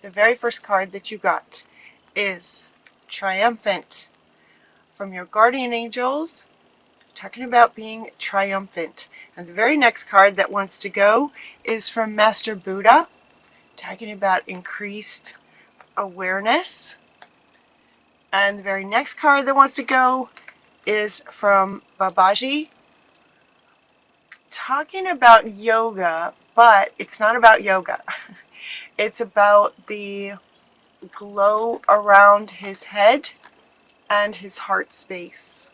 the very first card that you got is triumphant from your guardian angels, talking about being triumphant. And the very next card that wants to go is from Master Buddha, talking about increased awareness. And the very next card that wants to go is from Babaji, talking about yoga, but it's not about yoga. It's about the glow around his head and his heart space.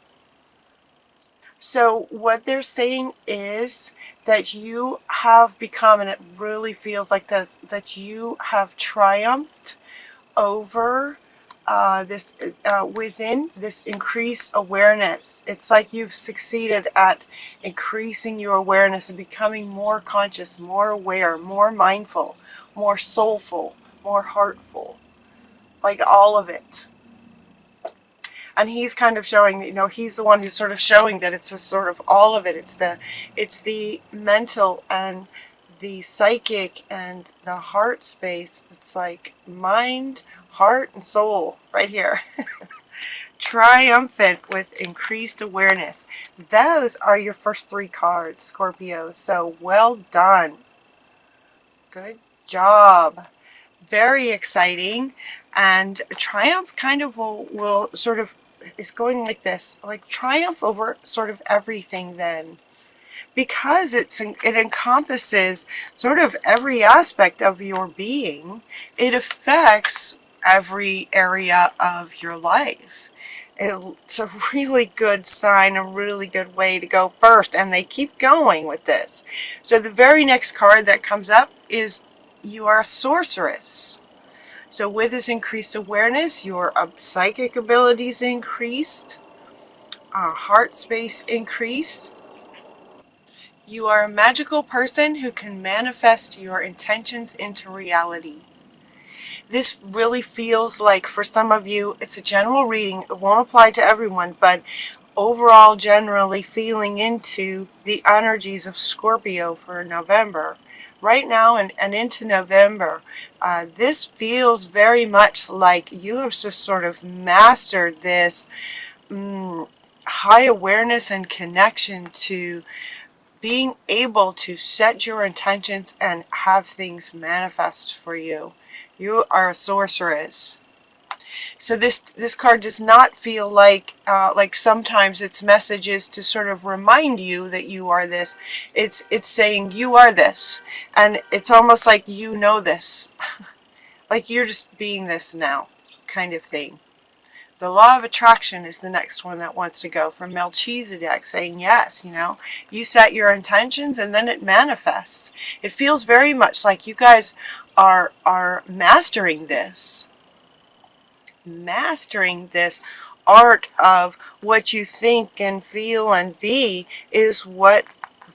So what they're saying is that you have become, and it really feels like this, that you have triumphed over within this increased awareness. It's like you've succeeded at increasing your awareness and becoming more conscious, more aware, more mindful, more soulful, more heartful, like all of it. And he's kind of showing, you know, he's the one who's sort of showing that it's just sort of all of it. It's the mental and the psychic and the heart space. It's like mind, heart, and soul right here. Triumphant with increased awareness. Those are your first three cards, Scorpio. So well done. Good job. Very exciting. And triumph kind of will sort of is going like this, like triumph over sort of everything then, because it encompasses sort of every aspect of your being. It affects every area of your life. It's a really good sign, a really good way to go first, and they keep going with this. So the very next card that comes up is you are a sorceress. So with this increased awareness, your psychic abilities increased, heart space increased. You are a magical person who can manifest your intentions into reality. This really feels like, for some of you, it's a general reading. It won't apply to everyone, but overall generally feeling into the energies of Scorpio for November. Right now and into November, this feels very much like you have just sort of mastered this high awareness and connection to being able to set your intentions and have things manifest for you. You are a sorceress. So this card does not feel like sometimes its message is to sort of remind you that you are this. It's saying you are this, and it's almost like you know this, like you're just being this now, kind of thing. The law of attraction is the next one that wants to go, from Melchizedek, saying yes, you know, you set your intentions and then it manifests. It feels very much like you guys are mastering this. Mastering this art of what you think and feel and be is what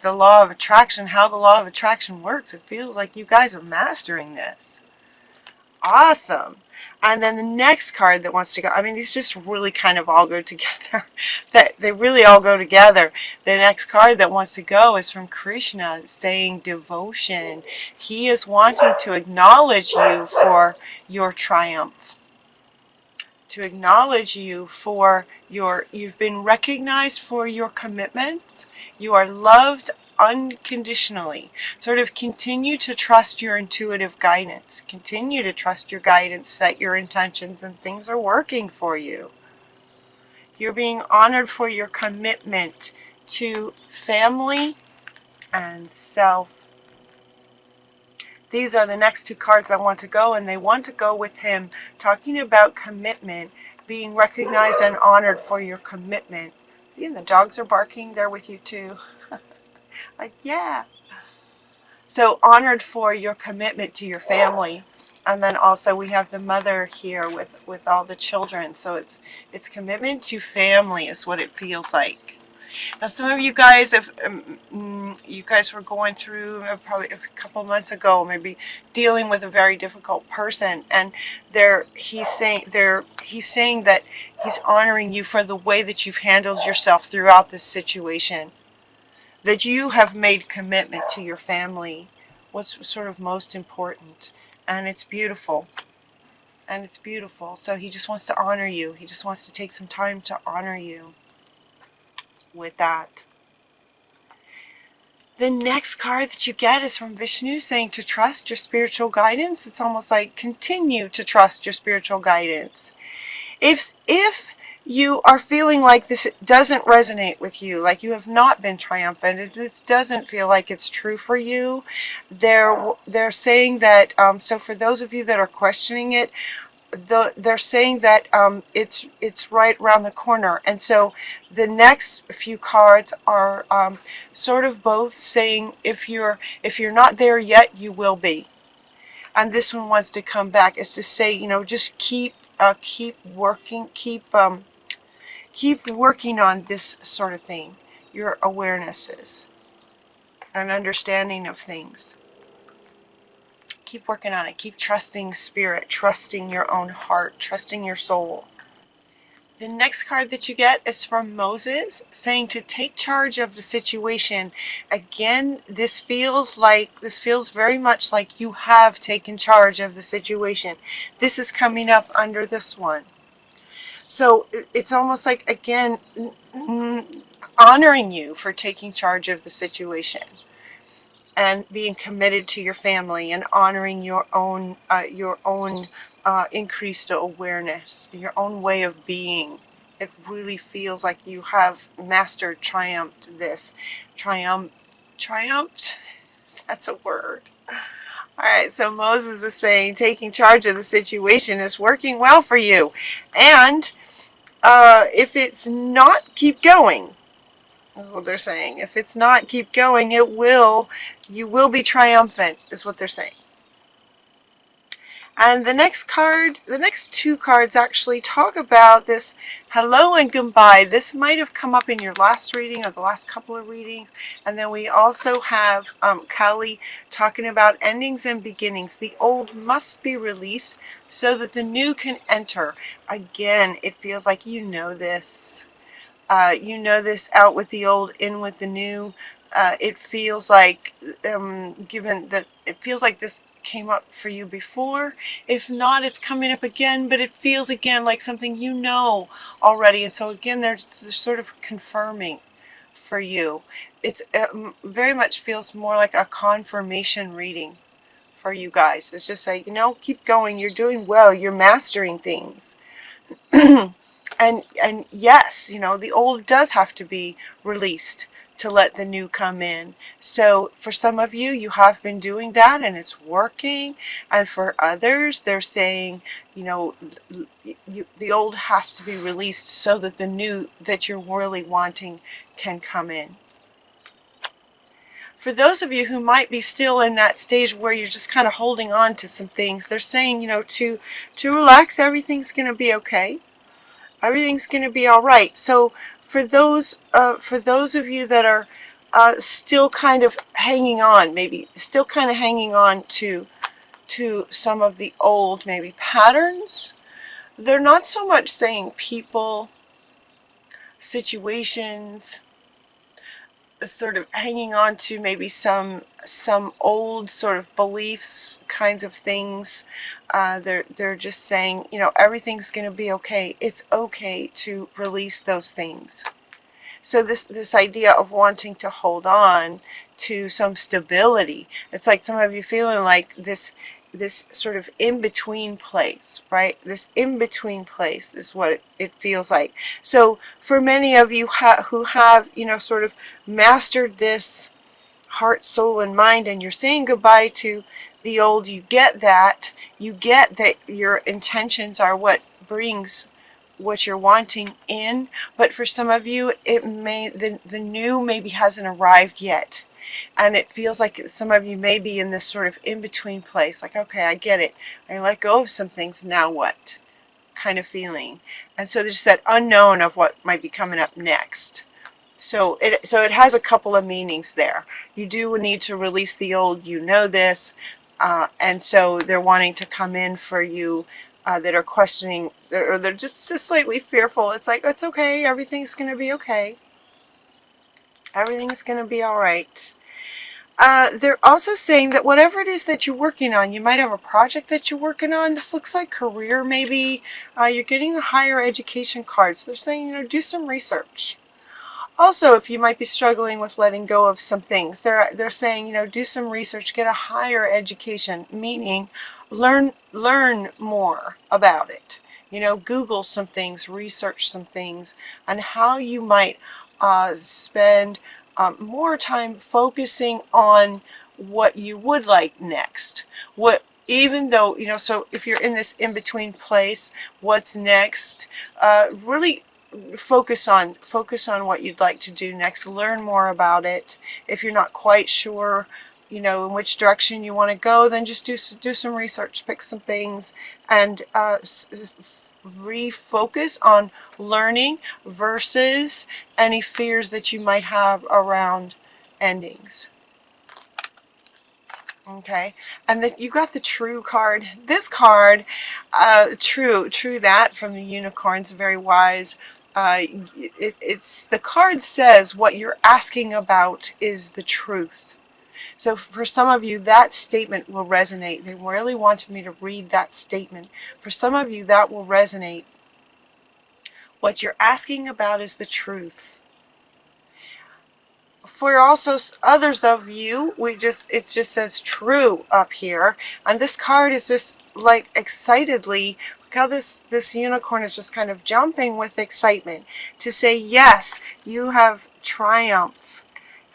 the law of attraction, how the law of attraction works. It feels like you guys are mastering this. Awesome. And then the next card that wants to go, I mean, these just really kind of all go together. That they really all go together. The next card that wants to go is from Krishna, saying devotion. He is wanting to acknowledge you for your triumph. To acknowledge you for you've been recognized for your commitments. You are loved unconditionally. Sort of continue to trust your intuitive guidance. Continue to trust your guidance, set your intentions, and things are working for you. You're being honored for your commitment to family and self. These are the next two cards that want to go, and they want to go with him, talking about commitment, being recognized and honored for your commitment. See, and the dogs are barking. They're with you too. Like, yeah. So honored for your commitment to your family. And then also we have the mother here with all the children. So it's commitment to family is what it feels like. Now, some of you guys, if you guys were going through probably a couple months ago, maybe dealing with a very difficult person, and he's saying that he's honoring you for the way that you've handled yourself throughout this situation. That you have made commitment to your family, what's sort of most important, and it's beautiful. And it's beautiful. So he just wants to honor you. He just wants to take some time to honor you with that. The next card that you get is from Vishnu, saying to trust your spiritual guidance. It's almost like continue to trust your spiritual guidance. If you are feeling like this doesn't resonate with you, like you have not been triumphant, if this doesn't feel like it's true for you, they're saying that, so for those of you that are questioning it, they're saying that it's right around the corner. And so the next few cards are sort of both saying if you're not there yet, you will be. And this one wants to come back. It's to say, you know, just keep working, keep working on this sort of thing, your awarenesses and understanding of things. Keep working on it. Keep trusting spirit, trusting your own heart, trusting your soul. The next card that you get is from Moses, saying to take charge of the situation. Again, this feels very much like you have taken charge of the situation. This is coming up under this one. So it's almost like, again, honoring you for taking charge of the situation and being committed to your family and honoring your own increased awareness, your own way of being. It really feels like you have mastered, triumphed this. Triumphed? That's a word. All right, so Moses is saying taking charge of the situation is working well for you. And if it's not, keep going. Is what they're saying. If it's not, keep going. You will be triumphant, is what they're saying. And the next two cards actually talk about this hello and goodbye. This might have come up in your last reading or the last couple of readings. And then we also have Kali talking about endings and beginnings. The old must be released so that the new can enter. Again, it feels like you know this. You know this, out with the old, in with the new. It feels like, given that it feels like this came up for you before. If not, it's coming up again, but it feels again like something you know already. And so again, they're sort of confirming for you. It's very much feels more like a confirmation reading for you guys. It's just like, you know, keep going. You're doing well. You're mastering things. And yes, you know, the old does have to be released to let the new come in. So for some of you, you have been doing that and it's working. And for others, they're saying, you know, the old has to be released so that the new that you're really wanting can come in. For those of you who might be still in that stage where you're just kind of holding on to some things, they're saying, you know, to relax, everything's going to be okay. Everything's going to be all right. So for those of you that are still kind of hanging on, maybe still kind of hanging on to some of the old maybe patterns, they're not so much saying people, situations, sort of hanging on to maybe some old sort of beliefs, kinds of things. They're just saying, you know, everything's going to be okay. It's okay to release those things. So this idea of wanting to hold on to some stability, it's like some of you feeling like this sort of in-between place, right? This in-between place is what it feels like. So for many of you who have, you know, sort of mastered this heart, soul, and mind, and you're saying goodbye to the old, you get that your intentions are what brings what you're wanting in. But for some of you, it may the new maybe hasn't arrived yet. And it feels like some of you may be in this sort of in-between place. Like, okay, I get it. I let go of some things. Now what? Kind of feeling. And so there's that unknown of what might be coming up next. So it has a couple of meanings there. You do need to release the old. You know this. And so they're wanting to come in for you that are questioning, or they're just slightly fearful. It's like, it's okay. Everything's going to be okay. Everything's going to be all right. They're also saying that whatever it is that you're working on, you might have a project that you're working on. This looks like career, maybe. You're getting the higher education cards. They're saying, do some research. Also, if you might be struggling with letting go of some things, they're saying, do some research, get a higher education, meaning learn more about it. Google some things, research some things, and how you might spend more time focusing on what you would like next. Even though, so if you're in this in-between place, what's next, really focus on what you'd like to do next. Learn more about it. If you're not quite sure, in which direction you want to go, then just do some research, pick some things, and refocus on learning versus any fears that you might have around endings. Okay, and you got the True card. This card, true that from the unicorns, very wise. It's the card says what you're asking about is the truth. So for some of you, that statement will resonate. They really wanted me to read that statement. For some of you, that will resonate. What you're asking about is the truth. For also others of you, it just says true up here, and this card is just like excitedly, look how this unicorn is just kind of jumping with excitement to say, yes, you have triumph.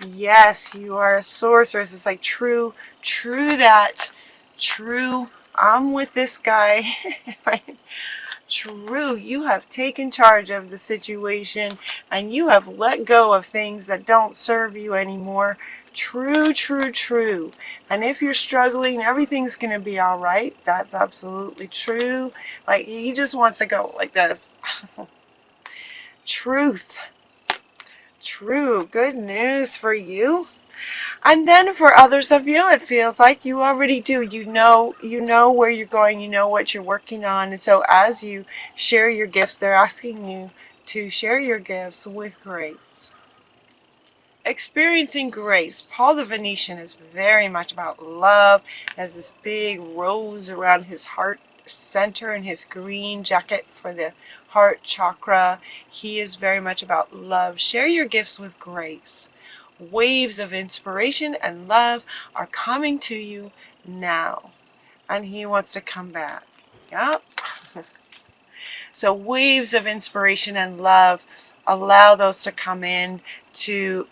Yes, you are a sorceress. It's like true that, true, I'm with this guy. Right? True, you have taken charge of the situation and you have let go of things that don't serve you anymore. True. And if you're struggling, everything's going to be all right. That's absolutely true. Like, he just wants to go like this. Truth. True. Good news for you. And then for others of you, it feels like you already do. You know where you're going. You know what you're working on. And so as you share your gifts, they're asking you to share your gifts with grace. Experiencing grace. Paul the Venetian is very much about love. Has this big rose around his heart center and his green jacket for the heart chakra. He is very much about love. Share your gifts with grace. Waves of inspiration and love are coming to you now. And he wants to come back. Yep. So waves of inspiration and love, allow those to come in to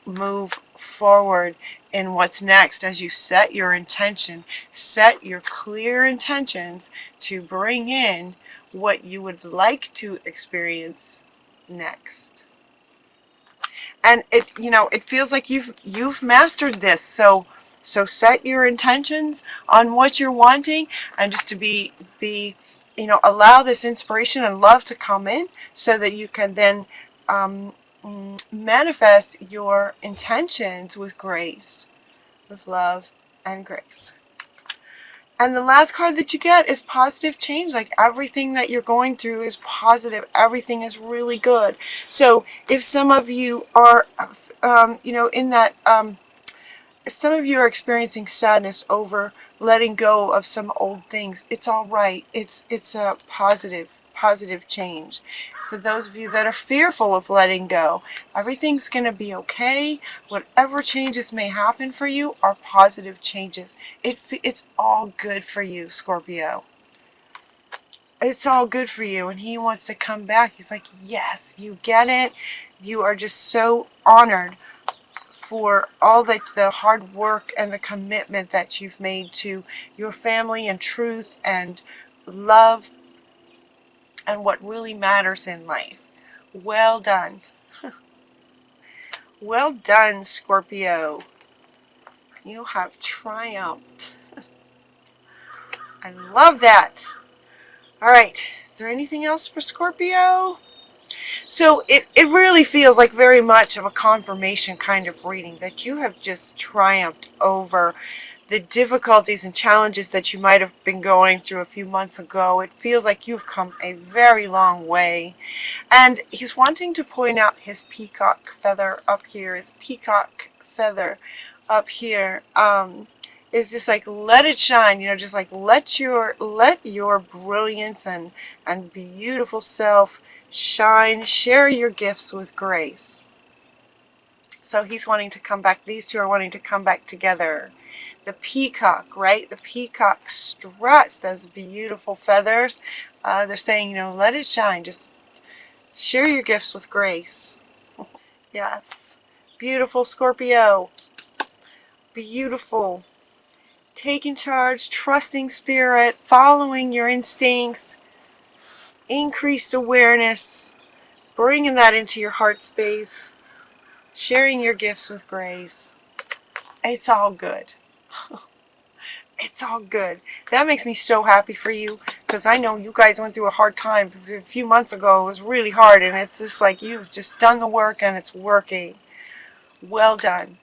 move forward in what's next as you set your intention. Set your clear intentions to bring in what you would like to experience next. And it feels like you've mastered this. So set your intentions on what you're wanting, and just to be allow this inspiration and love to come in so that you can then manifest your intentions with grace, with love and grace. And the last card that you get is positive change. Like, everything that you're going through is positive. Everything is really good. So if some of you are, in that, some of you are experiencing sadness over letting go of some old things, it's all right. It's a positive change. For those of you that are fearful of letting go, everything's going to be okay. Whatever changes may happen for you are positive changes. It's all good for you, Scorpio. It's all good for you, and he wants to come back. He's like, yes, you get it. You are just so honored for all the hard work and the commitment that you've made to your family and truth and love and what really matters in life. Well done. Well done, Scorpio. You have triumphed. I love that. All right. Is there anything else for Scorpio? So it really feels like very much of a confirmation kind of reading, that you have just triumphed over the difficulties and challenges that you might have been going through a few months ago. It feels like you've come a very long way. And he's wanting to point out his peacock feather up here, his peacock feather up here is just like let it shine, you know, just like let your brilliance and beautiful self shine. Share your gifts with grace. So he's wanting to come back. These two are wanting to come back together. The peacock, right? The peacock struts those beautiful feathers. They're saying, you know, let it shine. Just share your gifts with grace. Yes. Beautiful, Scorpio. Beautiful. Taking charge, trusting spirit, following your instincts, increased awareness, bringing that into your heart space, sharing your gifts with grace. It's all good. It's all good. That makes me so happy for you, because I know you guys went through a hard time a few months ago. It was really hard, and it's just like you've just done the work and it's working. Well done.